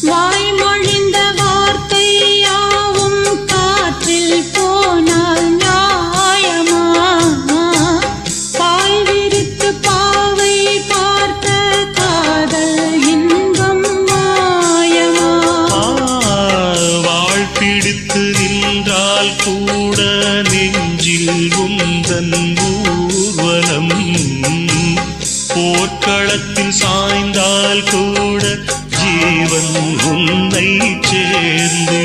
வாய்மொழிந்த வார்த்தை யாவும் காற்றில் போனால் நியாயமா? பாய் விரித்து பாவை பார்த்த காதல் இன்பம் மாயமா? வாழ் பிடித்து நின்றால் கூட நெஞ்சில் உந்தன் ஊர்வலம், போர்க்களத்தில் சாய்ந்தால் கூட ஜீவன் உன்னை சேர்ந்து